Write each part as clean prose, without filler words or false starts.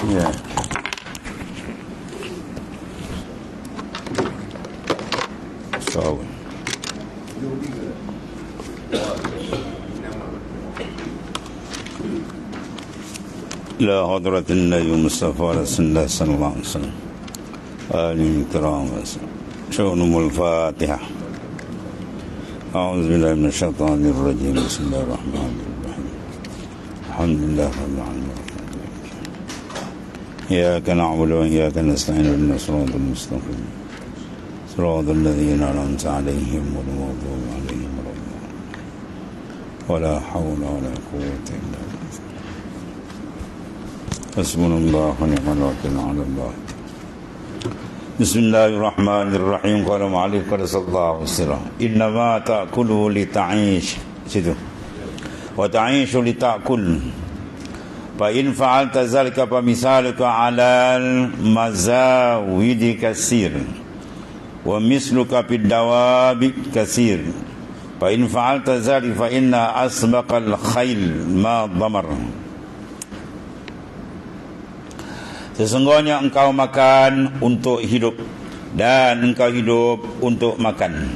Ya. So. لا حضرة النبي المصطفى رسول الله صلى الله عليه وسلم آله الكرام شؤونهم الفاتحة. أعوذ بالله من الشيطان الرجيم. بسم الله الرحمن الرحيم. الحمد لله رب العالمين. إياك نعبد وإياك نستعين اهدنا الصراط المستقيم صراط الذين أنعمت عليهم غير المغضوب عليهم ولا الضالين ولا حول ولا قوة إلا بالله. حسبنا الله ونعم الوكيل على الله. بسم الله الرحمن الرحيم. قال المؤلف صلى الله عليه وسلم إنما تأكل لتعيش situ وتعيش لتأكل فإن فعلت ذلك فمثالك على المزاود كثير ومثلك في الدواب كثير فإن فعلت ذلك فإن أسبق الخيل ما ضمر. Sesungguhnya engkau makan untuk hidup dan engkau hidup untuk makan.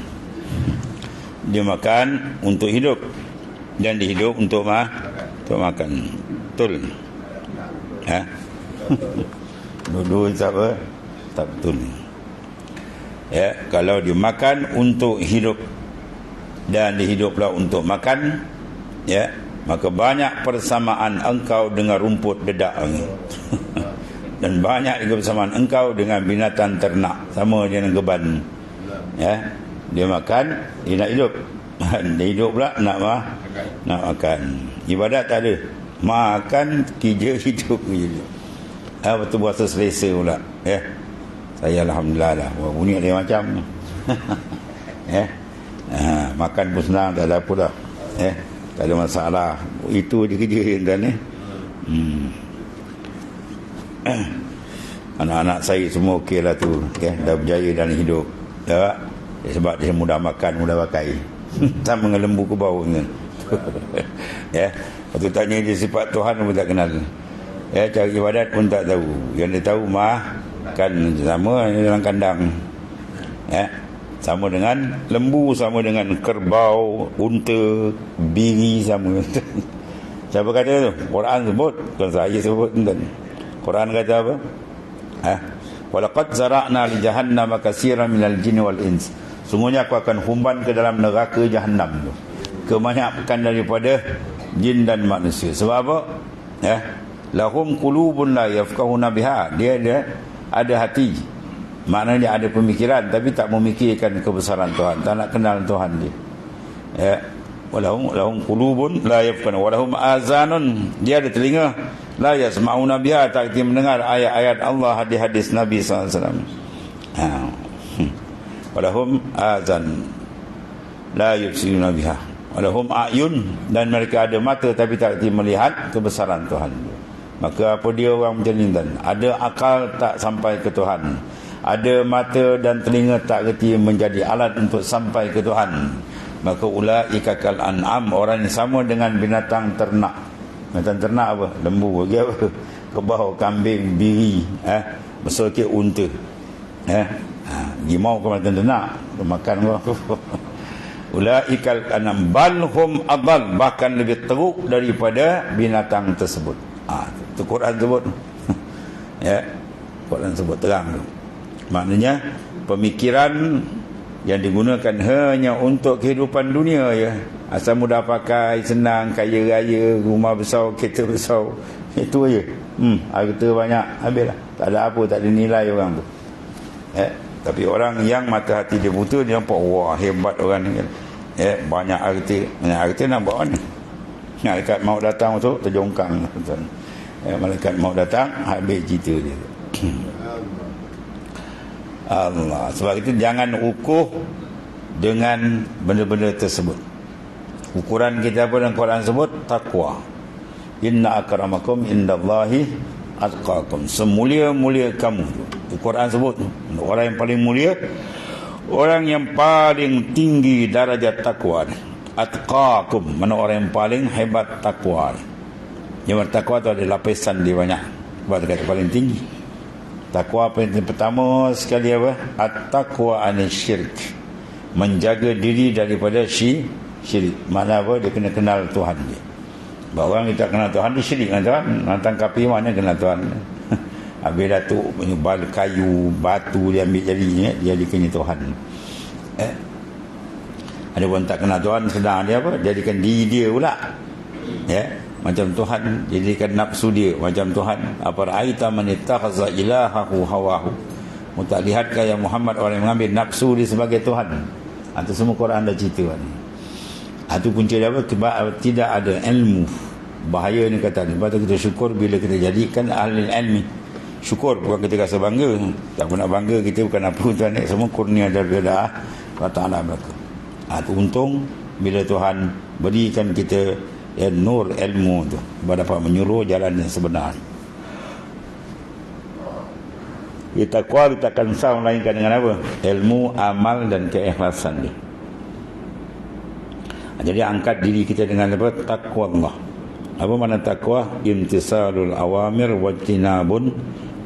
Dia makan untuk hidup dan dihidup untuk makan. Betul? Ha? Dua-dua apa? Tak betul. Ya, kalau dia makan untuk hidup dan dihidup pula untuk makan, ya, maka banyak persamaan engkau dengan rumput dedak dan banyak juga persamaan engkau dengan binatang ternak, sama dengan geban. Ya, dia makan, dia nak hidup. Dia hidup pula nak makan. Ibadat tak ada. Makan, kerja, hidup. Betul puasa selesa pula. Ya. Saya alhamdulillah lah. Wah, bunyi dia macam. Ya. Makan pun senang, tak ada apa dah. Ya. Tak ada masalah. Itu je kerja dia kan. Anak-anak saya semua okey lah tu, okay? Dah berjaya dalam hidup, tak? Sebab dia mudah makan, mudah pakai. Sama dengan lembu ke bau kan? Ya, waktu tanya dia sifat Tuhan pun tak kenal. Ya, cara ibadat pun tak tahu. Yang dia tahu makan sama dalam kandang. Ya, sama dengan lembu, sama dengan kerbau, unta, biri sama. Siapa kata tu? Quran sebut, bukan saya sebut kan. Quran kata apa? Walaqad zara'na li jahannam katsiran minal jinni wal ins. Sungguhnya aku akan humban ke dalam neraka Jahannam tu kebanyakan daripada jin dan manusia. Sebab apa? Ya, lahum qulubun la yafqahuna biha. Dia ada hati, maknanya ada pemikiran tapi tak memikirkan kebesaran Tuhan, tak nak kenal Tuhan dia. Ya, walahum qulubun la yafqahuna walahum azanun, dia ada telinga, la yasma'una biha, tak mendengar ayat-ayat Allah, hadis-hadis Nabi SAW. Walahum azan la yubsiruna biha walahum a'yun, dan mereka ada mata tapi tak melihat kebesaran Tuhan. Maka apa dia orang macam ni dan ada akal tak sampai ke Tuhan, ada mata dan telinga tak reti menjadi alat untuk sampai ke Tuhan, maka ulaika kal an'am, orang yang sama dengan binatang ternak. Binatang ternak apa? Lembu bagi apa? Kebau, kambing, biri, besar ke unta. Gimau ke binatang ternak, makan kau. Ulaikal anam balhum adal, bahkan lebih teruk daripada binatang tersebut. Itu Quran sebut. Ya, Quran sebut terang tu. Maknanya pemikiran yang digunakan hanya untuk kehidupan dunia ya. Asal mudah pakai, senang, kaya raya, rumah besar, kereta besar, itu aja. Harta banyak, habislah. Tak ada apa, tak ada nilai orang tu. Tapi orang yang mata hati dia buta, dia nampak wah hebat orang ni. Banyak harta nak buat mana? Malaikat maut datang tu terjongkang. Malaikat maut datang, habis cerita dia. Allah. Sebab itu jangan ukur dengan benda-benda tersebut. Ukuran kita apa dalam Quran sebut? Taqwa. Inna akramakum indallahi atqakum. Semulia-mulia kamu. Quran sebut orang yang paling mulia, orang yang paling tinggi darajat takwa. Atqakum, mana orang yang paling hebat takwa. Yang bertakwa tu ada lapisan dia banyak. Sebab dia kata paling tinggi. Takwa pertama sekali apa? At-taqwa anisyirk. Menjaga diri daripada syirik. Mana apa? Dia kena kenal Tuhan dia. Bahawa orang kita kenal Tuhan, dia syirik dengan Tuhan. Nantang kapi mana kenal Tuhan. Habis datuk punya kayu, batu dia ambil jadi kena Tuhan. Ada pun tak kenal Tuhan, sedang dia apa? Jadikan diri dia pula. Macam Tuhan, jadikan nafsu dia macam Tuhan. Apa ra'aita man ittakhadha ilahahu hawahu. Mu tak lihatkah ya Muhammad orang yang mengambil nafsu dia sebagai Tuhan. Itu semua Quran dah cerita ni. Itu punca dia apa? Tidak ada ilmu. Bahaya ni kata ni. Lepas tu kita syukur bila kita jadikan ahli ilmi. Syukur, bukan kita rasa bangga. Tak pun nak bangga, kita bukan apa Tuhan ni. Semua kurnia daripada Allah Ta'ala belaka. Itu untung bila Tuhan berikan kita nur ilmu tu, dapat menyuruh jalan yang sebenar. Kita kuat, kita akan sah melainkan dengan apa? Ilmu, amal dan keikhlasan dia. Jadi angkat diri kita dengan apa? Taqwa Allah. Apa makna taqwa? Imtisalul awamir wajtinabun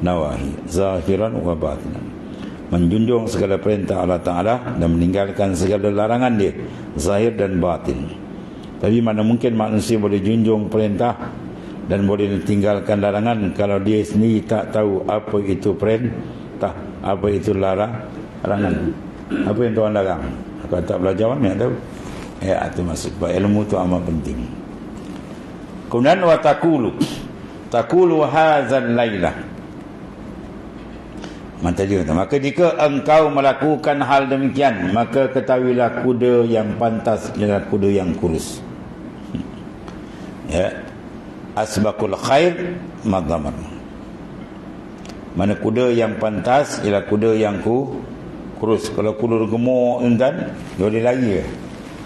nawahi, zahiran wa batinan. Menjunjung segala perintah Allah Ta'ala dan meninggalkan segala larangan dia, zahir dan batin. Tapi mana mungkin manusia boleh junjung perintah dan boleh tinggalkan larangan kalau dia sendiri tak tahu apa itu perintah, apa itu larangan, apa yang Tuhan larang. Kalau tak belajar mana tahu. Itu maksud. Ilmu itu amat penting. Kemudian wa taqulu hadzal lailah. Maka jika engkau melakukan hal demikian, maka ketahuilah kuda yang pantas ialah kuda yang kurus. Asbaqul khair madhamar. Mana kuda yang pantas ialah kuda yang kurus. Kalau kuda gemuk dan dia lari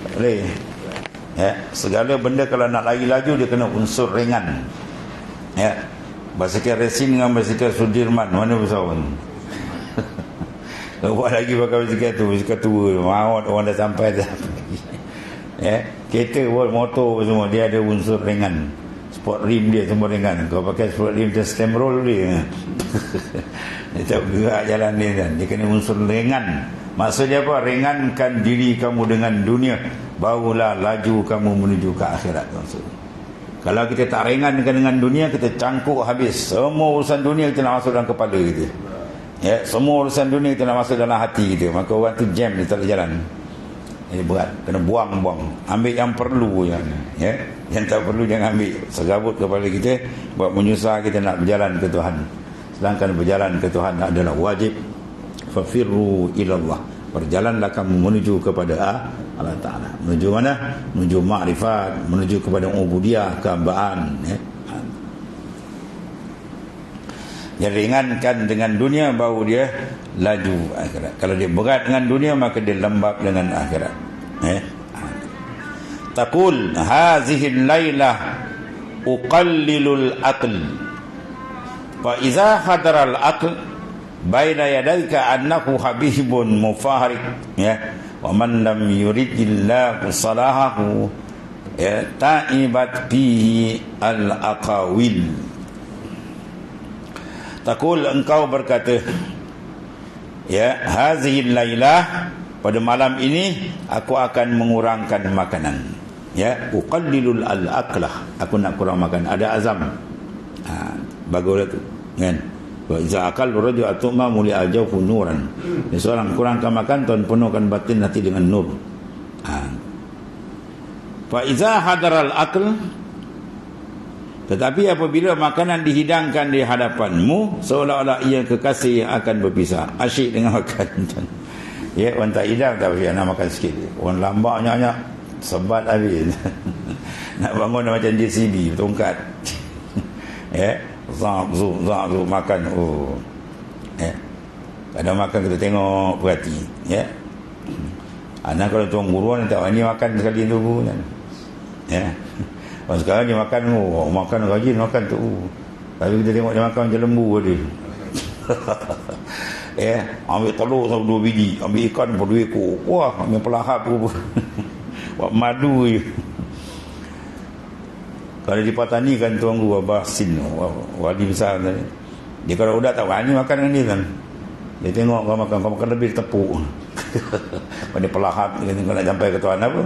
tak boleh. Segala benda kalau nak lari laju dia kena unsur ringan. Basikal racing dengan basikal Sudirman mana besar pun. Buat lagi pakai basikal tua, maut orang dah sampai dah. Kereta pun, motor semua dia ada unsur ringan. Sport rim dia semua ringan. Kalau pakai sport rim dia stem roll dia. Dia tak bergerak jalan dia kan. Dia kena unsur ringan. Maksudnya apa? Ringankan diri kamu dengan dunia, barulah laju kamu menuju ke akhirat. Maksudnya kalau kita tak ringankan dengan dunia, kita cangkuk habis. Semua urusan dunia kita nak masuk dalam kepala kita. Semua urusan dunia kita nak masuk dalam hati kita. Maka orang tu jam, dia tak ada jalan. Jadi berat, kena buang-buang. Ambil yang perlu je. Yang tak perlu jangan ambil. Serabut kepala kita, buat menyusah kita nak berjalan ke Tuhan. Sedangkan berjalan ke Tuhan adalah wajib. Fafirru ilallah. Berjalanlah kamu menuju kepada Allah Ta'ala. Menuju mana? Menuju makrifat, menuju kepada ubudiyah, kehambaan. Dia ringankan dengan dunia, baru dia laju akhirat. Kalau dia berat dengan dunia, maka dia lembab dengan akhirat. Taqul hazihi lailah uqallilul aql fa iza hadaral aql baina yadayka annahu habibun mufaharik wa man lam yuridillahu salahahu ta'ibat fihi al aqawil. Taqul, engkau berkata, hazihi lailah, pada malam ini aku akan mengurangkan makanan. Uqallilul al-aqlah, aku nak kurang makan. Ada azam. Baguslah tu kan. Wa iza aqal rajul atuma muli al-jawfu nuran. Seorang kurangkan makan, Tuhan penuhkan batin hati dengan nur. Fa iza hadaral aql, tetapi apabila makanan dihidangkan di hadapanmu, seolah-olah ia kekasih yang akan berpisah. Asyik dengan makan. Orang tak hidang tak boleh, nak makan sikit. Orang lambat nyak-nyak, sebat habis. Nak bangun macam JCB, tongkat. Zap, makan. Kadang makan kita tengok, perhati. Anak kalau tuan guru tak ni makan sekali tu kan. Sekarang dia makan, makan rajin makan tu. Tapi kita tengok dia makan macam lembu dia. Ambil telur sampai 2 biji, ambil ikan pun 2 ekor. Wah, ambil pelahap pun. Buat madu je. Kalau di Patani kan Tuan Guru Abah Sin, wali besar tadi. Dia kalau udah tak berani makan dengan dia kan. Dia tengok kau makan lebih tepuk. Pada pelahap dia tengok nak sampai ke tuan apa.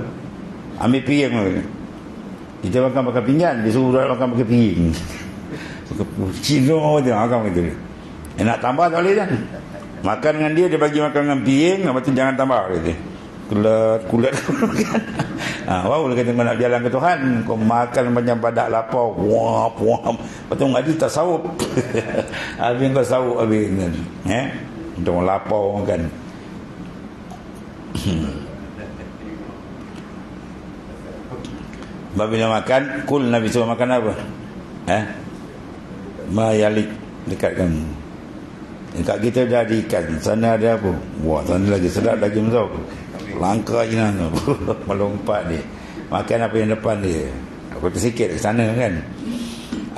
Ambil piring. Kita makan pakai pinggan, dia suruh makan pakai piring. Cina dia makan begitu. Nak tambah tak boleh kan. Makan dengan dia bagi makan dengan piring, lepas tu jangan tambah dia. Kulat makan. Wow, kata kau nak jalan ke Tuhan, kau makan macam badak lapar, wah. Lepas tu ngaji tak sahut. Habis kau sahut habis kan. Untuk lapar makan. Bila makan, kul Nabi suruh makan apa? Mayalik dekat kamu. Dekat kita dah ada ikan. Sana ada apa? Wah, sana lagi sedap lagi mazau. Langkah je nak melompat dia. Makan apa yang depan dia. Aku tersikit ke sana kan.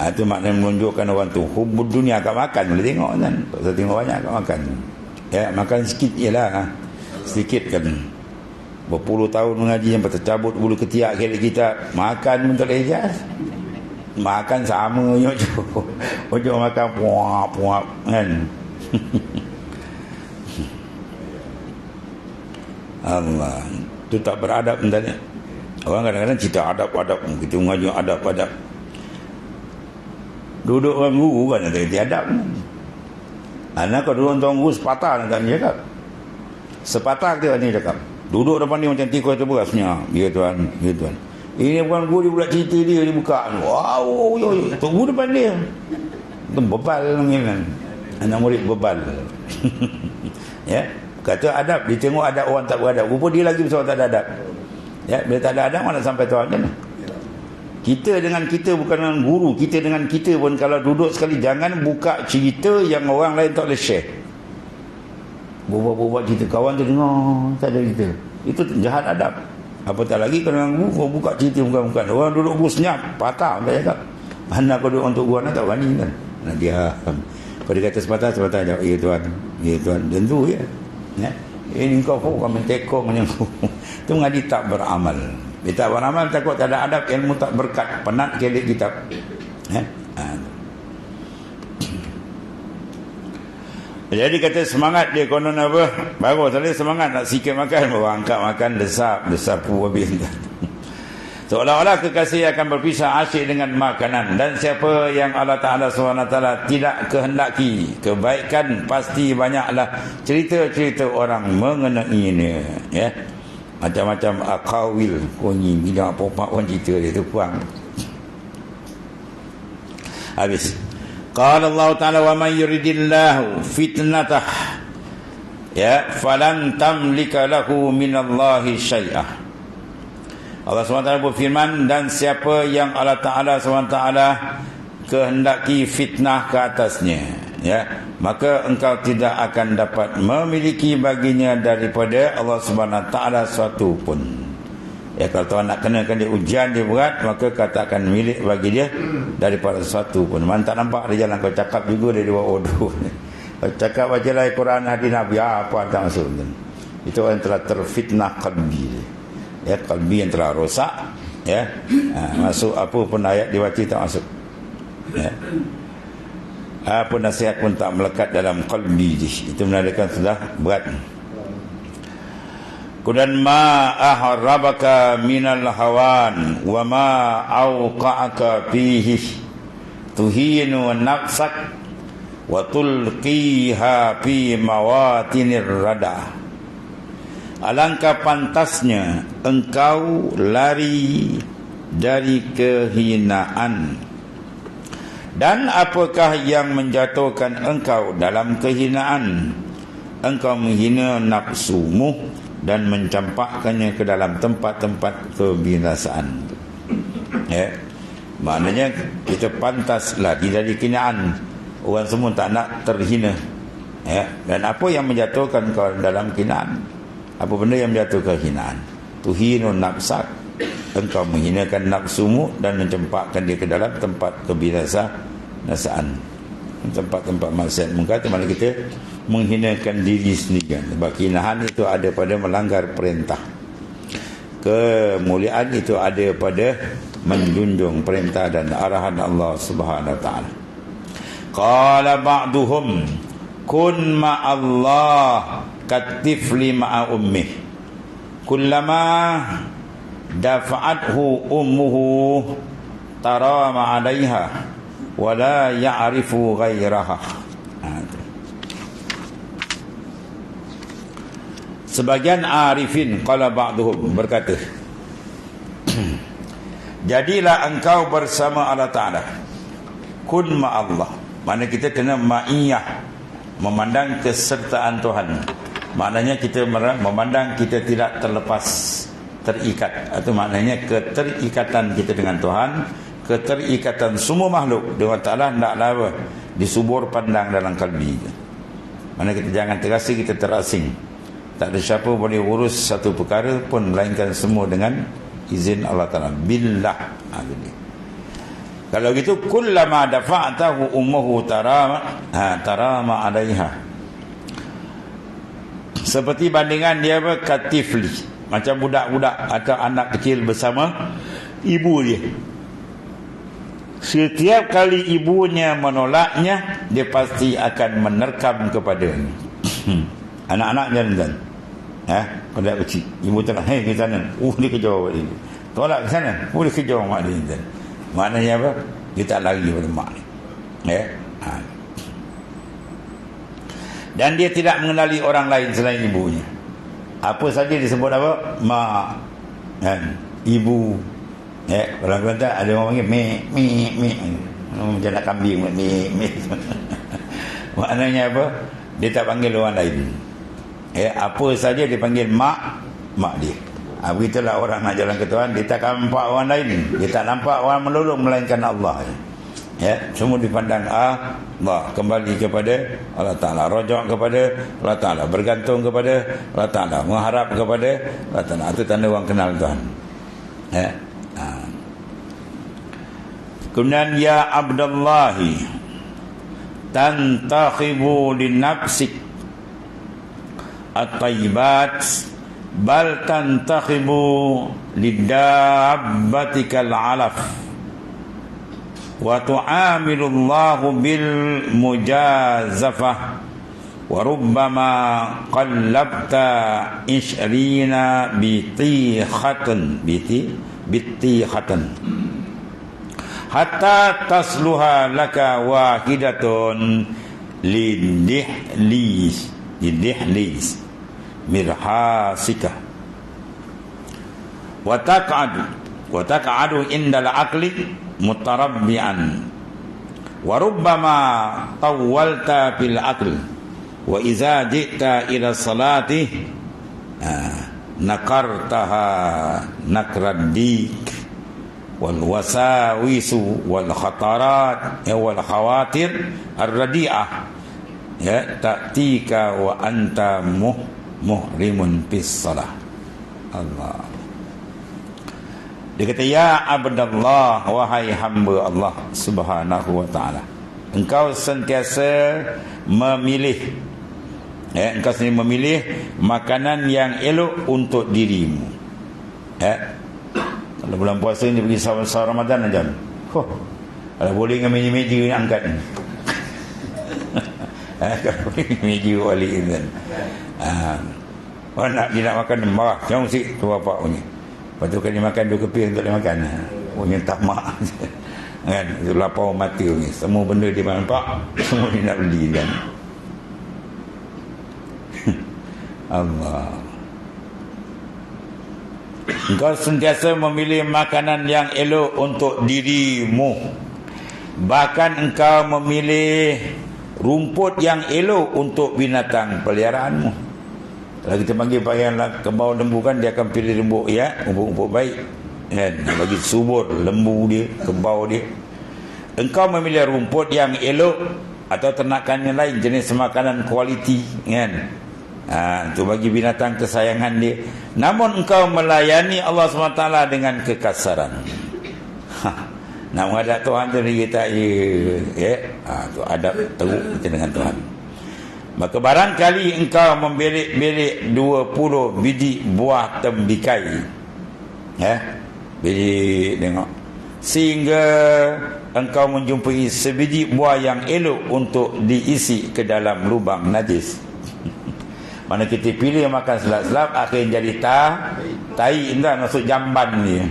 Itu maknanya menunjukkan orang tu hubud dunia kat makan. Boleh tengok kan. Tak usah tengok banyak kat makan. Makan sikit je lah. Sedikit kan. Berpuluh tahun mengaji sampai tercabut bulu ketiak kita. Makan pun tak boleh ijaz. Makan sama je. Ojo makan puap kan. Allah, tu tak beradab sebenarnya. Orang kadang-kadang cerita adab-adab, kita mengaji adab-adab. Duduk orang guru kan ada adab. Anak kau duduk orang guru sepatah nak tanya cakap. Sepatah dia ni cakap. Duduk depan dia macam tikus terberasnya. Ya tuan, ya tuan. Ini bukan guru, dia pula cerita dia buka. Wow, tunggu depan dia. Itu bebal kan. Anak murid bebal. Ya. Kata adab, dia tengok adab orang tak beradab. Rupa dia lagi besar tak ada adab. Bila tak ada adab, mana sampai tuan kan? Kita dengan kita bukan dengan guru. Kita dengan kita pun kalau duduk sekali, jangan buka cerita yang orang lain tak boleh share. Buat cerita kawan tu dengar, tak ada cerita. Itu jahat adab. Apatah lagi kalau dengan guru, kau buka cerita bukan-bukan. Orang duduk guru senyap, patah. Tak cakap. Mana kau duduk untuk guru anak tak berani kan? Nak diam. Kalau dia kata sepatah jawab, ya tuan. Ya tuan, tentu ya. Ini kau main tekong macam tu. Mengaji tak beramal. Dia tak beramal, takut tak ada adab, ilmu tak berkat, penat kelik kitab. Jadi kata semangat dia konon apa? Baru tadi semangat nak sikit makan, baru angkat makan desapu habis. Seolah-olah kekasih akan berpisah asyik dengan makanan. Dan siapa yang Allah Ta'ala SWT tidak kehendaki kebaikan, pasti banyaklah cerita-cerita orang mengenainya. Ya, macam-macam akawil kunyi bila apa-apa orang cerita dia tu puang. Habis. Qala Allah Ta'ala wa man yuridillahu fitnatah falan tamlika lahu minallahi syai'ah. Allah SWT berfirman, dan siapa yang Allah Ta'ala SWT kehendaki fitnah ke atasnya, maka engkau tidak akan dapat memiliki baginya daripada Allah SWT suatu pun. Kalau Tuhan nak kenakan dia ujian, dia berat, maka katakan milik bagi dia daripada sesuatu pun. Mana tak nampak dia jalan, kau cakap juga dia buat odoh. Kau cakap bacalah Quran, hadis Nabi, apa tak masuk. Itu orang telah terfitnah qalbi. Qalbi yang telah rosak. Masuk apa pun ayat dibaca tak masuk. Apa nasihat pun tak melekat dalam qalbi. Itu menandakan sudah berat. Kemudian ma ahrabaka minal hawan wa ma awqa'aka fihi tuhinu nafsak wa tulqiha fi mawatinir rada. Alangkah pantasnya engkau lari dari kehinaan. Dan apakah yang menjatuhkan engkau dalam kehinaan? Engkau menghina nafsumu dan mencampakkannya ke dalam tempat-tempat kebinasaan. Maknanya kita pantaslah dari kehinaan. Orang semua tak nak terhina. Dan apa yang menjatuhkan engkau dalam kehinaan? Apa benda yang menjatuhkan kehinaan? Tuhinun nafsak, engkau menghinakan nafsumu dan mencampakkan dia ke dalam tempat kebinasaan, tempat-tempat maksiat munkar. Mana kita menghinakan diri sendiri. Sebab kehinaan itu ada pada melanggar perintah. Kemuliaan itu ada pada menjunjung perintah dan arahan Allah Subhanahu wa taala. Qala ba'duhum kun ma'allah katifli ma'a ummih kullama dafa'athu ummuhu tarama 'alaiha wa la ya'rifu ghairaha. Sebagian arifin qala ba'duhum berkata, jadilah engkau bersama Allah Ta'ala, kun ma'allah, maknanya kita kena ma'iyah, memandang kesertaan Tuhan. Maknanya kita memandang kita tidak terlepas, terikat, atau maknanya keterikatan kita dengan Tuhan, keterikatan semua makhluk dengan Ta'ala hendaklah disubur pandang dalam kalbi. Maknanya kita jangan terasa kita terasing. Tak ada siapa boleh urus satu perkara pun melainkan semua dengan izin Allah Ta'ala. Billah. Kalau gitu, kullama dafa'tahu ummuhu tarama 'alaiha. Seperti bandingan dia katifli, macam budak-budak atau anak kecil bersama ibu dia. Setiap kali ibunya menolaknya, dia pasti akan menerkam kepadanya. Anak-anak jalan-jalan, pada kecil, ibu tolak, hei ke sana, dia kejar awak dia. Tolak ke sana, dia kejar mak dia. Maknanya apa? Dia tak lari pada mak dia. Dan dia tidak mengenali orang lain selain ibunya. Apa saja disebut apa? Mak, ibu. Kalau Kelantan ada orang panggil me. Macam nak kambing, me. Maknanya apa? Dia tak panggil orang lain. Apa saja dipanggil mak dia. Begitulah orang nak jalan ke Tuhan, dia tak nampak orang lain, dia tak nampak orang menolong melainkan Allah. Semua dipandang Allah, kembali kepada Allah Ta'ala, rojak kepada Allah Ta'ala, bergantung kepada Allah Ta'ala, mengharap kepada Allah Ta'ala. Itu tanda orang kenal Tuhan. Kemudian ya Abdallahi tantakhibu linafsik at-tayyibat bal tantakhibu lidabbatikal alaf wa tu'amilullahu bil mujazafah wa rubbama qallabta ishrina bitikhatan hatta tasluha laka wahidatun lidihlis mirhasika wa taq'adu indal aqli mutarabbi'an wa rubbama tawwalta fil aql wa idza ji'ta ila salati nakartaha nakraddik wal wasawisu wal khatarat wal khawatir ar-radi'ah ta'tika wa anta muhrimun bis salah. Allah. Dia kata, ya Abdallah, wahai hamba Allah Subhanahu wa ta'ala, engkau sentiasa memilih makanan yang elok untuk dirimu. Kalau bulan puasa ni pergi sahur Ramadan aja. Kalau boleh dengan meja-meja angkat ni. Kalau boleh meja wali kan. Orang nak dia nak makan marah, jangan si tu bapak punya. Lepas tu kan dia makan 2 keping untuk dia makan. Punya tak mak. Kan, itu lapar mati ni. Semua benda dia nampak, semua dia nak beli kan. Allah. Engkau sentiasa memilih makanan yang elok untuk dirimu. Bahkan engkau memilih rumput yang elok untuk binatang peliharaanmu. Kalau kita panggil payahlah kebau lembu kan, dia akan pilih lembu rumput baik kan, bagi subur lembu dia, kebau dia. Engkau memilih rumput yang elok atau ternakan yang lain, jenis makanan kualiti kan, untuk bagi binatang kesayangan dia. Namun engkau melayani Allah SWT dengan kekasaran. Nak menghadap Tuhan tu kita tu adab teruk kita dengan Tuhan. Maka barangkali engkau membelik-belik 20 biji buah tembikai. Belik tengok. sehingga engkau menjumpai sebiji buah yang elok untuk diisi ke dalam lubang najis. Mana kita pilih makan selap-selap, akhirnya jadi tai, entah masuk jamban ni.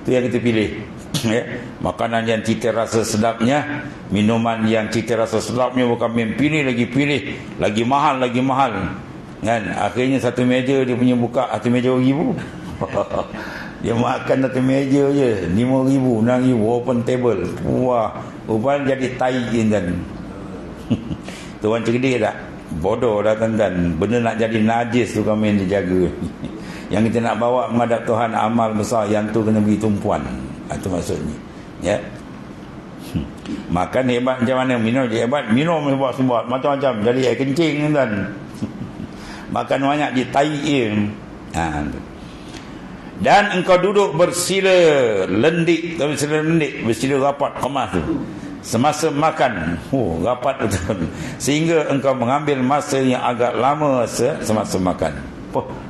Itu yang kita pilih. Ya. Makanan yang cita rasa sedapnya, minuman yang cita rasa sedapnya, bukan main pilih, lagi mahal. Kan? Akhirnya satu meja dia punya buka, satu meja RM1,000. Dia makan satu meja je RM5,000, RM6,000, open table. Wah, rupanya jadi tai kan. Tuan cerdik tak? Bodoh dah tuan-tuan. Benda nak jadi najis tu kami yang dijaga. Yang kita nak bawa menghadap Tuhan amal besar, yang tu kena beri tumpuan. Itu maksudnya. Ya. Makan hebat macam mana, minum je hebat, minum hebat-hebat macam-macam, jadi air kencing tuan. Makan banyak je tai. Dan engkau duduk bersila lendik, bersila rapat kemas tu semasa makan. Rapat betul. Sehingga engkau mengambil masa yang agak lama semasa makan.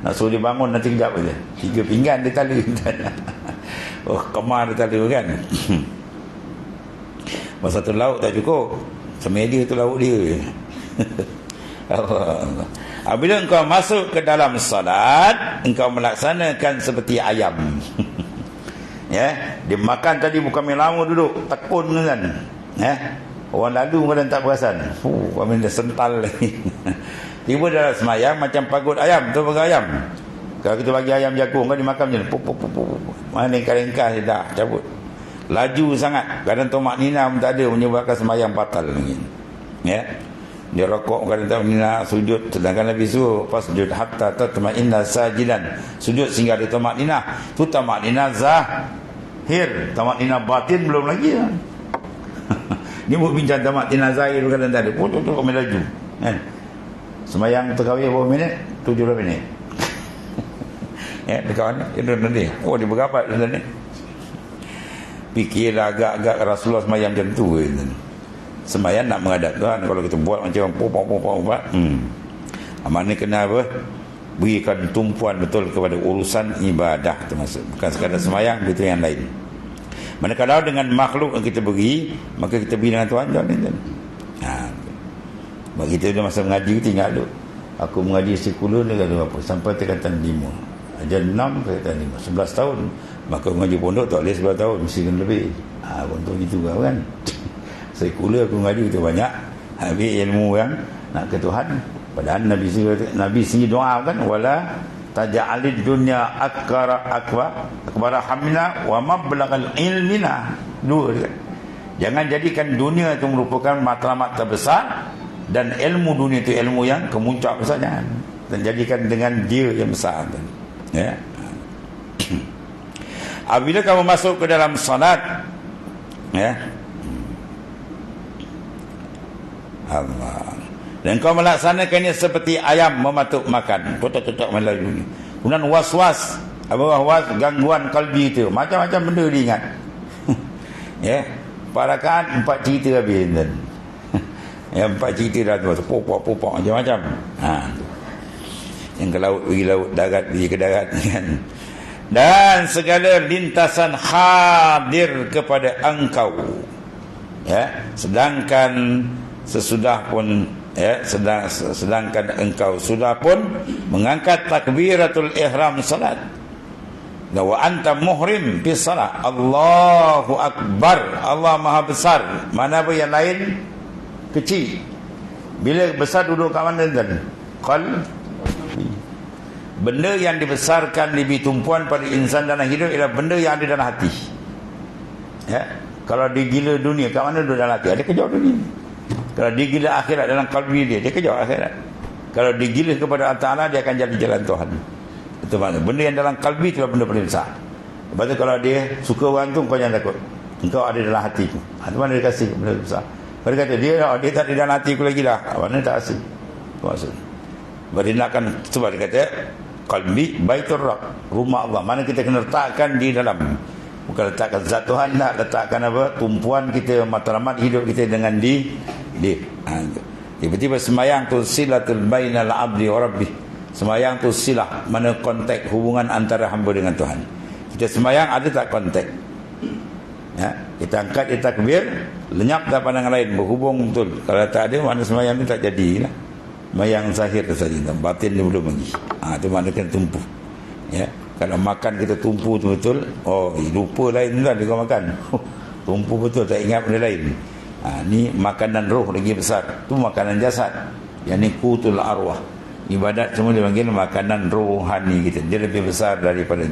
Nak suruh dia bangun nanti kejap je. 3 pinggan dia tala. Kemar dia tala kan. Masa tu lauk tak cukup, semedia tu lauk dia. Apabila engkau masuk ke dalam salat, engkau melaksanakan seperti ayam. Ya, dia makan tadi bukan main lama duduk, tekun kan. Orang lalu kadang tak perasan. Kami dah sental lagi. Tiba dalam semayang macam pagut ayam, tu pakai ayam. Kalau kita bagi ayam jagung kan dimakan je. Mana ringkas dia dah cabut. Laju sangat. Kadang tomak nina pun tak ada, menyebabkan semayang batal lagi. Ya. Dia rokok kadang tak nina sujud, sedangkan Nabi suruh fasjud hatta tatma'inna sajidan. Sujud sehingga dia tomak nina. Tu tomak nina zahir. Tomak nina batin belum lagi. Ni buat bincang tamat tinazahir kadang tak ada. Putus kami laju kan. Semayang terawih berapa minit? 17 minit. Ya, dekat mana? Dia berapa ni? Fikirlah agak-agak Rasulullah semayang macam tu. Semayang nak menghadap Tuhan. Kalau kita buat macam pop. Mana kena apa? Berikan tumpuan betul kepada urusan ibadah termasuk. Bukan sekadar semayang, itu yang lain. Manakala dengan makhluk yang kita beri, maka kita beri dengan Tuhan. Sebab kita dah masa mengaji, tinggal dulu. Aku mengaji sekular dia kata apa? Sampai tingkatan 5. Ajar 6 tingkatan 5. 11 tahun. Maka mengaji pondok tak boleh 11 tahun, mesti kena lebih. Contoh gitu kan. Sekular aku mengaji itu banyak. Habis ilmu yang nak ke Tuhan. Padahal Nabi sendiri doa kan, wala taj'alid dunya akbara hamna wa mablaghal ilmina. Dua dia. Jangan jadikan dunia itu merupakan matlamat terbesar, dan ilmu dunia itu ilmu yang kemuncak besar, jangan. Dan jadikan dengan dia yang besar. Ya. Apabila kamu masuk ke dalam salat, ya, Allah, dan kau melaksanakannya seperti ayam mematuk makan, totok-totok melalui. Kemudian was-was, gangguan kalbi itu, macam-macam benda diingat. Ya, parakan 4 cerita habis. Ya, 4 cerita dah tu, popok macam-macam. Yang ke laut pergi laut, darat pergi ke darat kan. Dan segala lintasan hadir kepada engkau. Ya, sedangkan sesudah pun, ya, sedangkan engkau sudah pun mengangkat takbiratul ihram salat. Wa anta muhrim fi salat. Allahu akbar. Allah Maha besar. Mana apa yang lain kecil. Bila besar duduk kat mana tadi? Benda yang dibesarkan, lebih tumpuan pada insan dalam hidup ialah benda yang ada dalam hati. Ya, kalau dia gila dunia, kat mana duduk dalam hati? Ada kejar dunia. Kalau dia gila akhirat dalam kalbi dia kejar akhirat. Kalau dia gila kepada Allah Ta'ala, dia akan jadi jalan Tuhan. Itu maknanya benda yang dalam kalbi itulah benda paling besar. Lepas tu kalau dia suka orang tu, kau jangan takut, engkau ada dalam hatiku. Itu mana dia kasih benda besar. Dia kata dia tak ada dalam hatiku lagi dah. Mana tak kasih? Itu maksudnya. Berdinakan, sebab dia kata qalbi baitur rabb, rumah Allah. Mana kita kena letakkan di dalam. Bukan letakkan zat Tuhan, nak letakkan apa? Tumpuan kita, matlamat hidup kita dengan tiba-tiba semayang tu silatul bainal abdi wa rabbih. Semayang tu silah, mana kontak hubungan antara hamba dengan Tuhan. Kita semayang ada tak kontak? Ya, kita angkat, kita takbir, lenyap dah pandangan lain, berhubung betul. Kalau tak ada, makna semayang ni tak jadilah. Semayang zahir saja, batin dia belum lagi. Itu makna kena tumpu. Ya, kalau makan kita tumpu tu betul, lupa lain lah dia makan. Tumpu betul, tak ingat benda lain. Ni makanan roh lagi besar. Tu makanan jasad. Yang ni qutul arwah. Ibadat semua dipanggil makanan rohani kita. Dia lebih besar daripada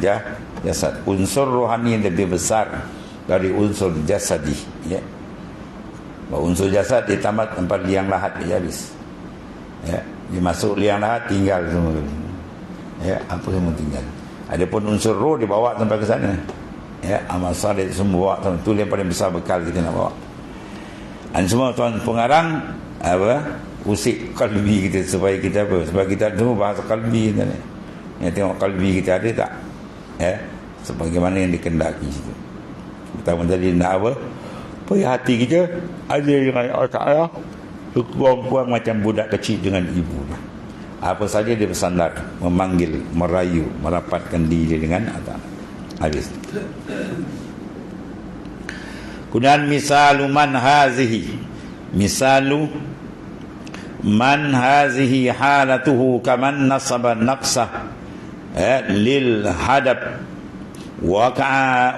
jasad. Unsur rohani lebih besar dari unsur jasadi. Ya. Unsur jasad ditamat tempat liang lahat dia habis. Ya, dia masuk liang lahat tinggal semua. Ya, apa semua tinggal. Adapun unsur roh dibawa sampai ke sana. Ya, amal saleh semua bawa. Tu yang paling besar bekal kita nak bawa. Dan semua tuan pengarang usik kalbi kita supaya kita apa? Sebab kita semua bahasa kalbi kita ni. Ya, tengok kalbi kita ada tak? Ya, sebagaimana yang dikendaki situ. Pertama tadi nak apa? Supaya hati kita ada dengan Allah Ta'ala, sekurang-kurang macam budak kecil dengan ibu. Apa saja dia bersandar, memanggil, merayu, merapatkan diri dengan Allah. Habis. Kemudian misalu man hazihi halatuhu kaman nasaba naqsah lil hadab waqa'a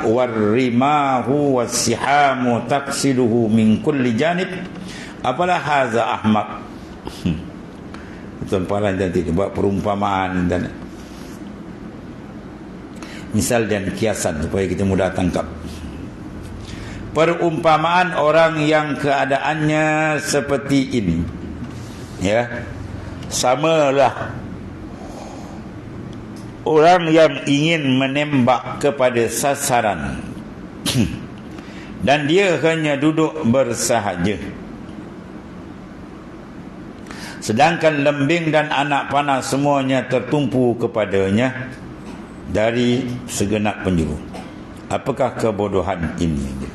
warrimahu wassihamu taqsiduhu min kulli janib apalah haza ahmaq. Tuan Palan cantik buat perumpamaan dan misal dan kiasan supaya kita mudah tangkap. Perumpamaan orang yang keadaannya seperti ini, ya, samalah orang yang ingin menembak kepada sasaran dan dia hanya duduk bersahaja, sedangkan lembing dan anak panah semuanya tertumpu kepadanya dari segenap penjuru. Apakah kebodohan ini?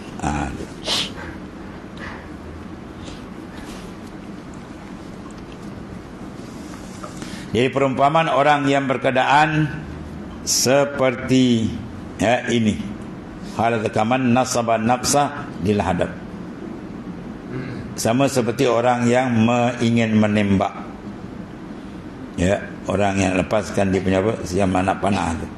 Jadi perumpamaan orang yang berkeadaan seperti ini, halat kaman nasaba nafsa lil hadab, sama seperti orang yang ingin menembak, ya, orang yang lepaskan dia punya apa, yang anak panah tu.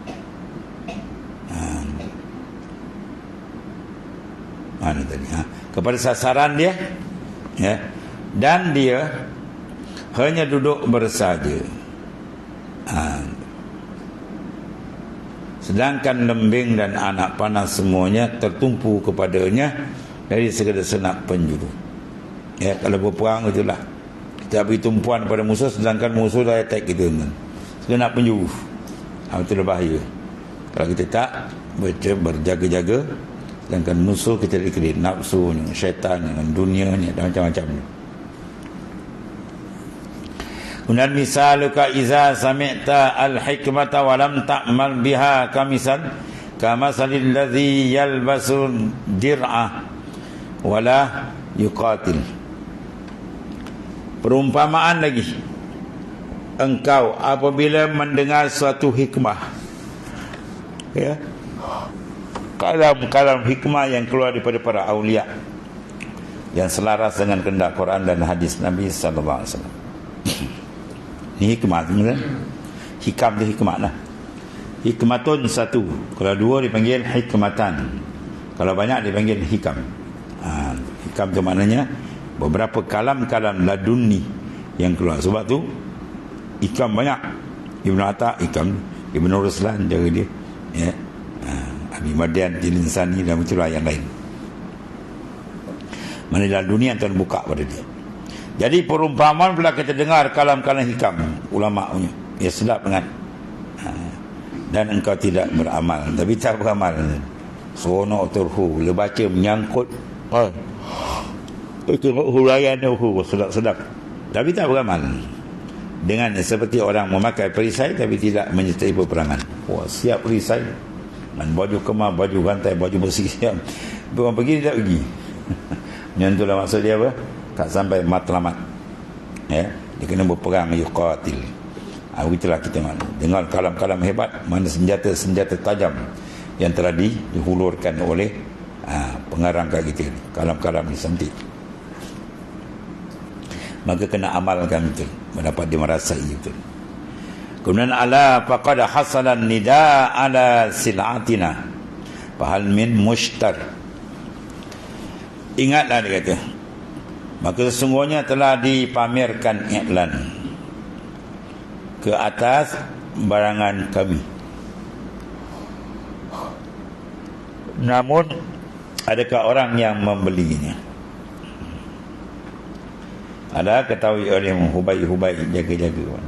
Mana tadi? Kepada sasaran dia, ya, dan dia hanya duduk bersahaja. Sedangkan lembing dan anak panah semuanya tertumpu kepadanya dari segala senap penjuru. Ya, kalau berperang itulah, kita beri tumpuan pada musuh, sedangkan musuh dah attack kita dengan segenap penjuru. Itulah bahaya. Kalau kita tak berjaga-jaga, sedangkan musuh kita dikelit nafsu, dengan syaitan, dengan dunia ni, ada macam-macam ni. Kemudian misaluka iza sami'ta al-hikmata wa lam ta'mal biha kamasalil ladzi yalbasu dir'a wala yuqatil. Perumpamaan lagi, engkau apabila mendengar suatu hikmah, ya, kalam hikmah yang keluar daripada para awliya yang selaras dengan kehendak Quran dan hadis Nabi sallallahu alaihi wasallam. Ini hikmah sebenarnya. Hikam tu hikmah lah. Hikmatun satu, kalau dua dipanggil hikmatan, kalau banyak dipanggil hikam. Hikam tu maknanya beberapa kalam-kalam laduni yang keluar. Sebab tu hikam banyak. Ibn Atta hikam, Ibn Ruslan jaga dia, ya. Abi Madian, Jilinsani dan itulah yang lain. Mana laduni yang Tuhan buka pada dia. Jadi perumpamaan pula kita dengar kalam-kalam hikam ulama punya, ya, sedap dengan. Dan engkau tidak beramal, tapi tak beramal. Seronok turhu, bila baca menyangkut, tengok huraian sedap-sedap, tapi tak beramal. Dengan seperti orang memakai perisai tapi tidak menyertai peperangan. Siap perisai dan baju kemar, baju rantai, baju bersih, siap. Orang pergi tidak pergi. Yang itulah maksud dia apa? Tak sampai matlamat, ya, dia kena berperang yuqatil. Begitulah kita mana. Dengan kalam-kalam hebat, mana senjata-senjata tajam yang telah dihulurkan oleh pengarang kita. Kalam-kalam ni cantik. Maka kena amalkan betul, mendapat dia merasai betul. Kemudian ala faqad hasalan nida ala sil'atina fahal min mushtar. Ingatlah dia kata, maka sesungguhnya telah dipamerkan iklan ke atas barangan kami. Namun adakah orang yang membelinya? Ada ketahui oleh Hubai jaga-jaga.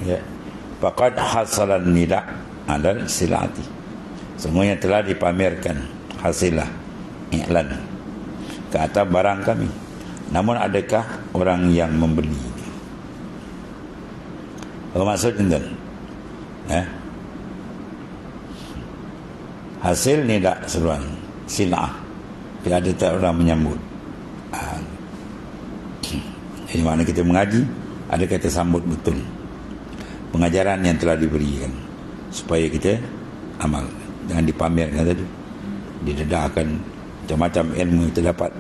Ya. Faqad hasalan nida ala silati. Semuanya telah dipamerkan hasilah iklan ke atas barang kami. Namun adakah orang yang membeli? Apa maksudnya? Hasil nida seruan silah. Tidak ada tak orang menyambut. Di mana kita mengaji, ada kata sambut betul pengajaran yang telah diberikan supaya kita amal. Jangan dipamerkan tadi, didedahkan macam-macam ilmu kita dapat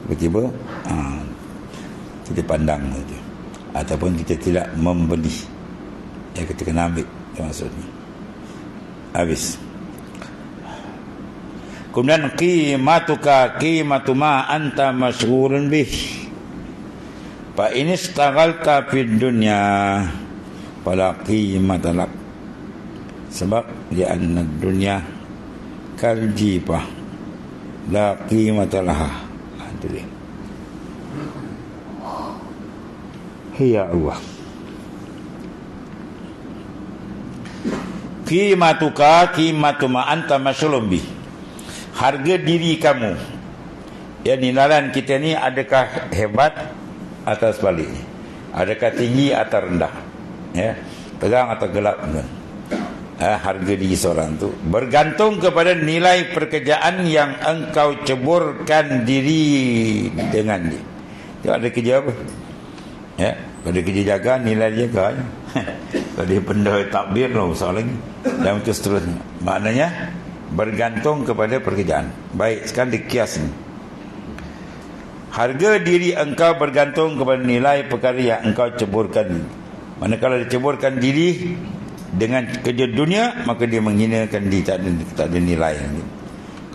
tiba-tiba kita pandang saja, ataupun kita tidak membeli. Kita kena ambil, itu maksudnya. Habis. Kemudian qimatu ma anta masyghulun bih. Fa in istaghalta fid dunya fala qimata lak. Sebab di anna dunya kal jibah la qimata laha. Itu dia. Ya Allah. Qimatu ma anta masyghulun bih. Harga diri kamu, ya, nilaian kita ni adakah hebat atau sebaliknya, adakah tinggi atau rendah, ya, terang atau gelap, harga diri seorang tu bergantung kepada nilai pekerjaan yang engkau ceburkan diri dengan dia. Dia ada kerja apa, ya, pada kerja jaga, nilai jaga. Kalau dia benda takbir, besar lagi, dan itu seterusnya. Maknanya bergantung kepada pekerjaan. Baik, sekarang dikias ni. Harga diri engkau bergantung kepada nilai perkara yang engkau ceburkan. Manakala dia ceburkan diri dengan kerja dunia, maka dia menghinakan diri, tak ada nilai.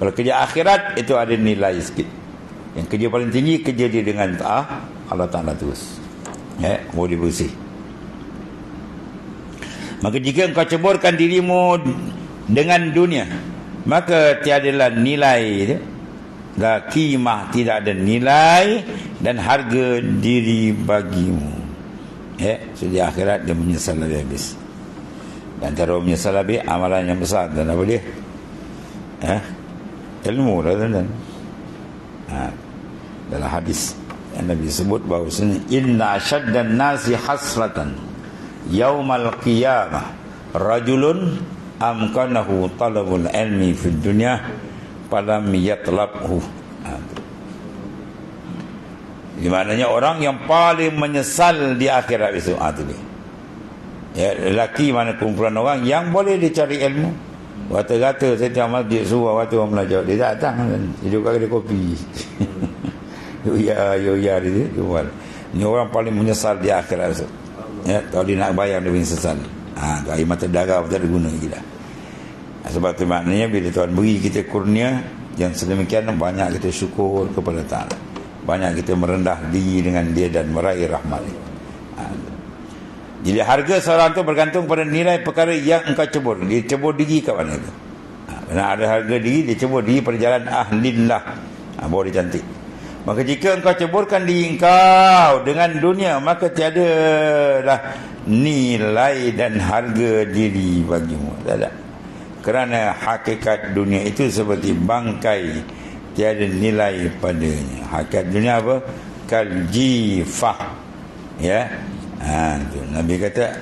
Kalau kerja akhirat, itu ada nilai sikit. Yang kerja paling tinggi, kerja dia dengan ta'ah Allah Ta'ala terus, ya, boleh bersih. Maka jika engkau ceburkan dirimu dengan dunia, maka tiadalah nilai dia, la qimah, tidak ada nilai dan harga diri bagimu. So di akhirat dia menyesal habis. Dan cara menyesal habis, amalan yang besar. Dan apa dia? Ilmu lah, tuan-tuan. Dalam hadis yang Nabi sebut bahawasanya inna asyaddan nasi hasratan yaumal qiyamah rajulun amkanahu talabul ilmi fid dunya falam yatlabhu. Di mananya orang yang paling menyesal di akhirat besok tu dia. Ya, lelaki mana kumpulan orang yang boleh dicari ilmu. Kata-kata saya tiap masjid suruh waktu orang belajar, dia datang kan, hidup kat kedai kopi. Ya dia jual. Ini orang paling menyesal di akhirat besok. Ya, kalau dia nak bayar dia menyesal. Air mata darah tak ada guna lagi dah. Sebab itu maknanya bila Tuhan beri kita kurnia yang sedemikian, banyak kita syukur kepada Ta'ala, banyak kita merendah diri dengan dia dan meraih rahmat. Jadi harga seorang itu bergantung pada nilai perkara yang engkau cebur. Dia cebur diri kat mana itu. Kerana ada harga diri, dia cebur diri pada jalan ahlillah, baru dia cantik. Maka jika engkau ceburkan diri engkau dengan dunia, maka tiada lah nilai dan harga diri bagimu. Tak ada. Kerana hakikat dunia itu seperti bangkai, tiada nilai padanya. Hakikat dunia apa? Kaljifah. Ya. Tu. Nabi kata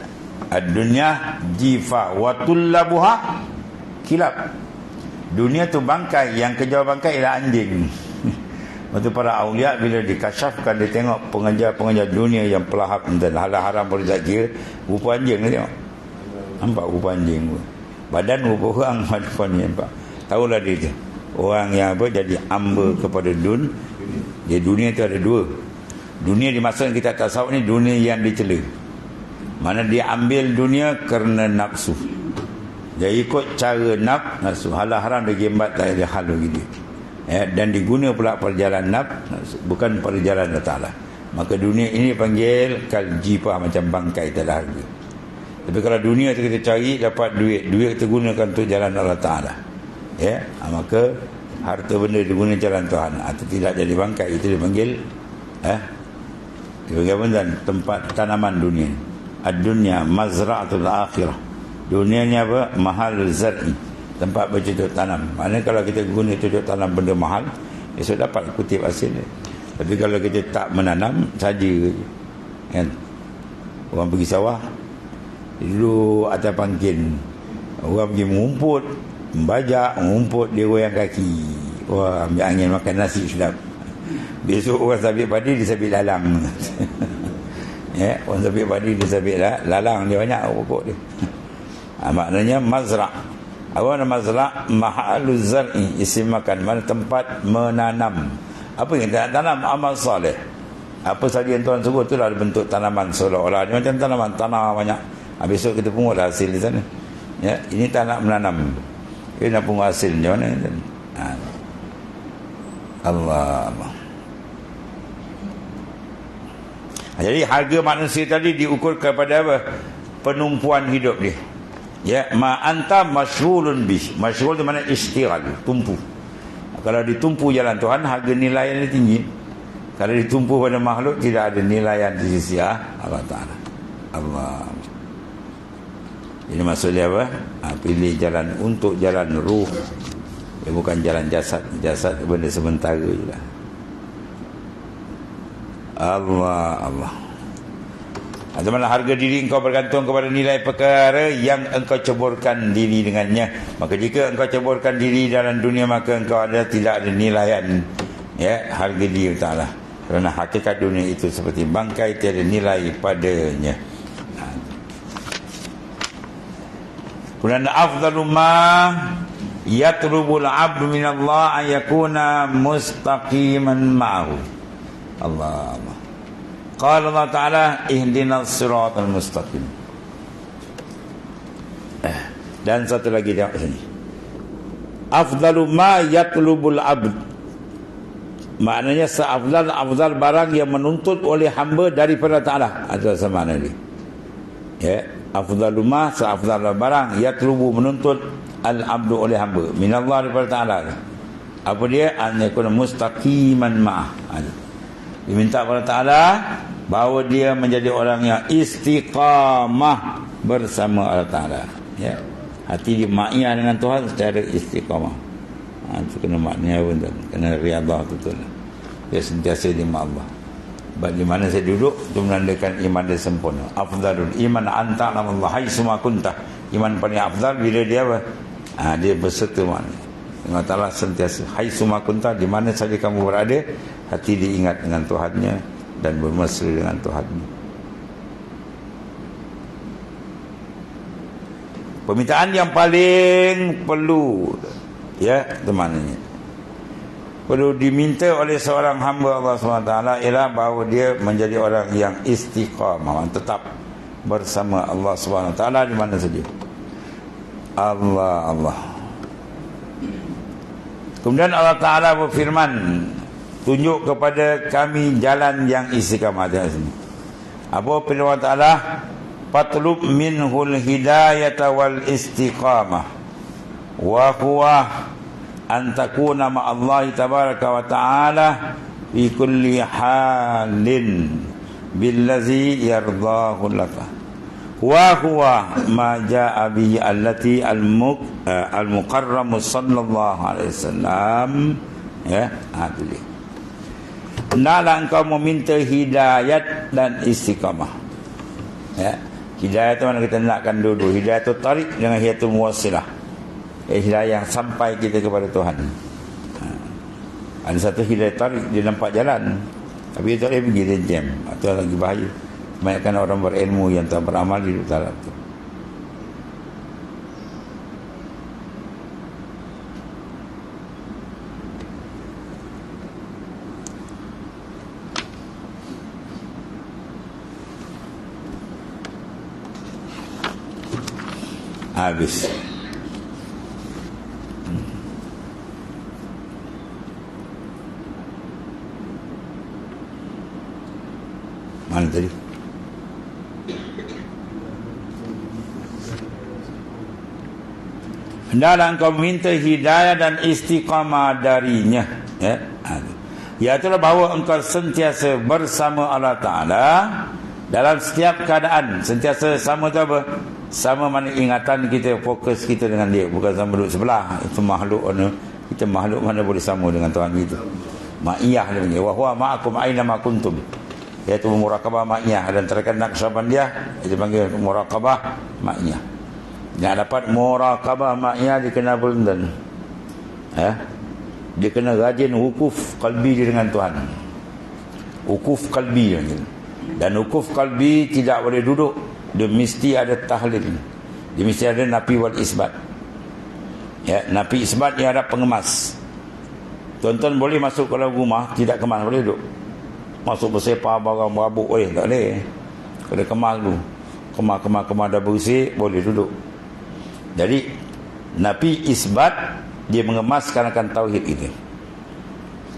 ad-dunya jifah wa tullabuha kilab. Dunia tu bangkai, yang kejar bangkai ialah anjing. Waktu para awliya bila dikasyafkan, dia tengok pengajar-pengajar dunia yang pelahap dan halal haram boleh tak kira, rupa anjing dia tengok. Nampak rupa anjing pun. Badan rupa orang depan ni nampak. Tahulah dia tu. Orang yang apa jadi hamba kepada dia dunia tu ada dua. Dunia dimaksudkan kita tasawuf ni dunia yang dicela. Mana dia ambil dunia kerana nafsu. Dia ikut cara nafsu. Halal haram dia gembat tak ada hal begitu. Dan diguna pula perjalanan nafsu, bukan perjalanan Allah Ta'ala. Maka dunia ini panggil kaljipah, macam bangkai tak ada harga. Tapi kalau dunia tu kita cari dapat duit kita gunakan untuk jalan Allah Ta'ala, maka harta benda diguna jalan Tuhan, atau tidak jadi bangkai, itu dipanggil tempat tanaman dunia. Ad-dunya mazra'atul akhirah. Dunia ni apa? Mahal zar'i, tempat bercocok tanam. Maknanya kalau kita guna cocok tanam benda mahal, esok dapat kutip hasilnya. Tapi kalau kita tak menanam saja, kan? Orang pergi sawah, duduk atas pangkin, orang pergi mengumput, membajak, mengumput, dia goyang kaki. Wah, ambil angin makan nasi sedap. Besok orang sabit padi, dia sabit lalang. Orang sabit padi, dia sabit lalang. Dia banyak pokok dia. Maknanya mazra'. Apa nama mazra'? Mahaluz zar'i, isim makan, mana tempat menanam. Apa yang kita nak tanam? Amal soleh. Apa saja yang Tuhan sebut, itulah bentuk tanaman. Seolah-olah dia macam tanaman, tanah banyak. Besok kita pungut hasil di sana. Ini tak nak menanam, ini nak pungut hasil macam mana? Allah. Jadi harga manusia tadi diukur kepada apa? Penumpuan hidup dia. Ma anta masyghulun bih. Masyghul itu mana istighal, tumpu. Kalau ditumpu jalan Tuhan, harga nilaian tinggi. Kalau ditumpu pada makhluk, tidak ada nilaian di sisi Allah Ta'ala. Allah. Ini maksudnya apa? Pilih jalan untuk jalan ruh, bukan jalan jasad. Jasad benda sementara je lah. Allah. Atau mana harga diri engkau bergantung kepada nilai perkara yang engkau ceburkan diri dengannya. Maka jika engkau ceburkan diri dalam dunia, maka engkau tidak ada nilaian harga diri Ta'ala. Kerana hakikat dunia itu seperti bangkai, tiada nilai padanya. Kemudian afdalu ma yatlubul abdu minallah ayakuna mustaqiman ma'ahu. Allah. Qala Allah Ta'ala ihdinas siratal mustaqim. Dan satu lagi tengok sini. Afdalu ma yatlubul abd. Maknanya seafdal barang yang menuntut oleh hamba daripada Ta'ala. Ada sama makna dia. Afdalu ma, seafdal barang yatlubu, menuntut al-abdu oleh hamba minallah, daripada Ta'ala. Apa dia? An yakuna mustaqiman ma'ah. Diminta kepada Ta'ala bahawa dia menjadi orang yang istiqamah bersama Allah Ta'ala. Hati dia ma'iyah dengan Tuhan secara istiqamah. Itu kena maknanya pun, kena riyadhah betul. Dia sentiasa di Allah. Di mana saya duduk, itu menandakan iman dia sempurna. Afdalul iman anta Allah haitsuma kunta. Iman paling afdal bila dia apa? Dia berserta makna. Allah Ta'ala sentiasa haitsuma kunta, di mana saja kamu berada, hati diingat dengan Tuhannya dan bermesra dengan Tuhannya. Permintaan yang paling perlu temannya, perlu diminta oleh seorang hamba Allah SWT ialah bahawa dia menjadi orang yang istiqamah, tetap bersama Allah SWT di mana saja. Allah. Kemudian Allah Ta'ala berfirman, tunjuk kepada kami jalan yang istiqamah. Apa firman Allah Ta'ala? Fatlub minhul hidayata wal istiqamah wa huwa an takuna ma'allahi tabaraka wa ta'ala fi kulli halin billazi yardahu laka wa huwa ma ja'a bihi allati al-muqarram sallallahu alaihi wasallam. Hendaklah engkau meminta hidayat dan istiqamah. Hidayah itu mana kita nakkan dulu. Hidayah itu tarik dengan hidayah itu muwasilah. Hidayah yang sampai kita kepada Tuhan. Ada satu hidayah tarik, dia nampak jalan, tapi dia tak boleh pergi, dia jam. Itu lagi bahaya. Kebanyakan orang berilmu yang tak beramal di utara itu. Habis. Mana tadi? Hendaklah engkau minta hidayah dan istiqamah darinya, ya. Iaitulah bahawa engkau sentiasa bersama Allah Ta'ala dalam setiap keadaan. Sentiasa sama tu apa? Sama mana ingatan kita, fokus kita dengan dia. Bukan sama duduk sebelah. Itu makhluk mana. Kita makhluk mana boleh sama dengan Tuhan kita. Ma'iyah dia panggil. Wa huwa ma'akum aina ma kuntum. Iaitu muraqabah ma'iyah. Dan terkena Naqsyabandiyah, itu panggil muraqabah ma'iyah. Yang dapat muraqabah ma'iyah dikena London. Ya. Dia kena rajin wukuf qalbi dia dengan Tuhan. Wukuf qalbi dia. Dan wukuf qalbi tidak boleh duduk. Dia mesti ada tahlil. Dia mesti ada nafi wal isbat. Ya, nafi isbat dia ada pengemas. Tuan-tuan boleh masuk ke dalam rumah tidak kemas, boleh duduk. Masuk bersepah barang berabuk, boleh tak boleh. Kena kemas dulu. Kemas dah bersih, boleh duduk. Jadi nafi isbat dia mengemaskan akan tauhid itu.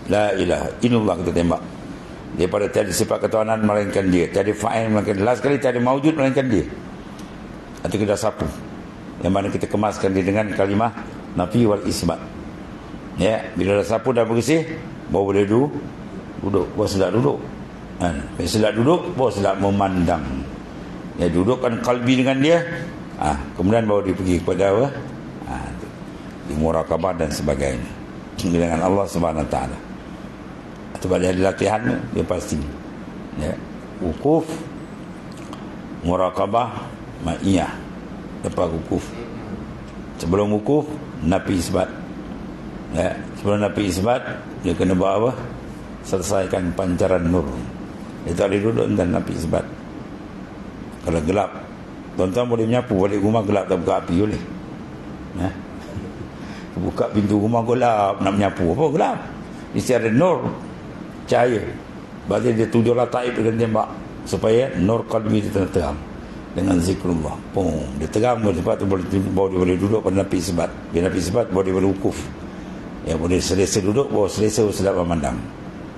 La ilaha illallah, kita tembak. Daripada tiada sifat ketuhanan melainkan dia, tiada fa'il melainkan dia, last sekali tiada maujud melainkan dia. Atau kita sapu, yang mana kita kemaskan dia dengan kalimah nafi wal isbat. Ya, bila dah sapu dah bersih, baru boleh duduk, baru sedap duduk. Bila sedap duduk, baru sedap memandang. Ya, dudukkan kalbi dengan dia. Kemudian baru dia pergi kepada apa? Di muraqabah dan sebagainya dengan Allah Subhanahu Wa Taala. Atau pada hari latihan dia pasti, ya, wukuf, muraqabah, ma'iyah. Lepas wukuf, sebelum wukuf nafi isbat, ya, sebelum nafi isbat dia kena buat apa? Selesaikan pancaran nur. Dia tak boleh duduk dan nafi isbat. Kalau gelap, tuan-tuan boleh menyapu balik rumah gelap, tak buka api boleh, ya. Buka pintu rumah gelap, nak menyapu apa gelap, mesti ada nur, cahaya. Berarti dia tujuhlah taib dengan tembak supaya nur qalbi dia terang dengan zikrullah. Dia terang, sebab tu baru dia boleh duduk pada nafi isbat. Bila nafi isbat baru dia boleh wukuf. Ya, boleh selesa duduk, baru selesa sedap memandang.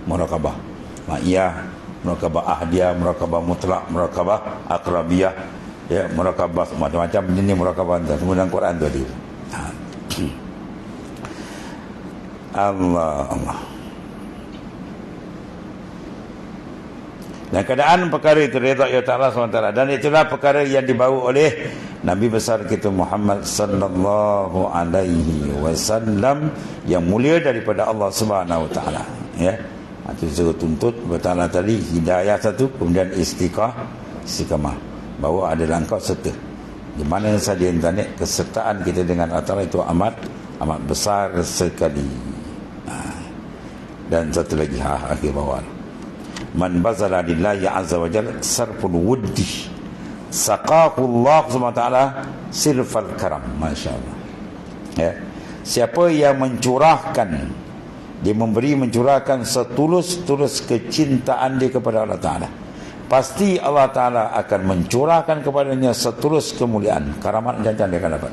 Muraqabah ma'iyah, muraqabah ahdiyah, muraqabah mutlak, muraqabah akrabiyah, ya, muraqabah macam-macam jenis muraqabah. Kemudian Quran tu tadi. Allah. Dan keadaan perkara itu redha ya Ta'ala SWT. Dan itulah perkara yang dibawa oleh Nabi besar kita Muhammad sallallahu alaihi wasallam yang mulia daripada Allah Subhanahu Wa Taala, ya. Itu suruh tuntut bertala tadi hidayah satu, kemudian istiqamah. Bahawa ada langkah serta. Di mana saja internet kesertaan kita dengan Allah Ta'ala itu amat besar sekali. Dan satu lagi akhir bawah, man bazala lillahi azza wa jalla sarful wuddi saqahu Allah subhanahu wa ta'ala sirfal karam. Masya Allah, ya. Siapa yang mencurahkan, dia mencurahkan setulus-tulus kecintaan dia kepada Allah Ta'ala, pasti Allah Ta'ala akan mencurahkan kepadanya setulus kemuliaan, karamat jantan dia akan dapat.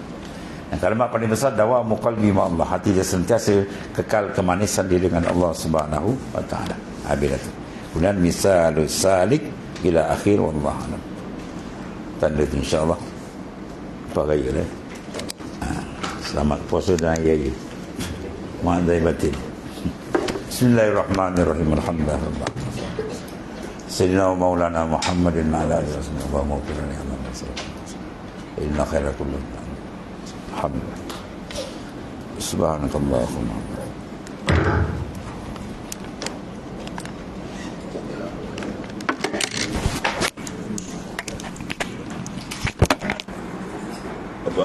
Yang kalimat paling besar, dawamu qalbi ma Allah, hati dia sentiasa kekal kemanisan dia dengan Allah Subhanahu Wa Ta'ala. Habis itu. Kemudian misalus salik ila akhir, wallahu a'lam. Tanda itu insya-Allah apa raya dah. Selamat puasa dan raya. Ma'adai batin. Bismillahirrahmanirrahim. Alhamdulillah. Sayyidina wa maulana Muhammadin ala alihi wasallam wa maghfirna li Allahumma inna khaira kullu. Alhamdulillah. Subhanakallahumma.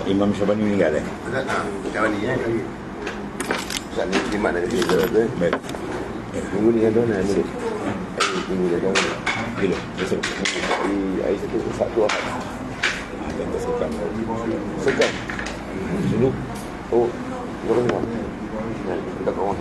Imam Syabani meninggal. Syabani Ustaz ni khidmat dari kita tu. Baik. Minggu ni kan tu nak ambil. Minggu ni kan. Bila? Besok. Hari Sabtu Ahad. Dan tersekan. Sekan. Dulu. Oh, orang. Nah, kita kau orang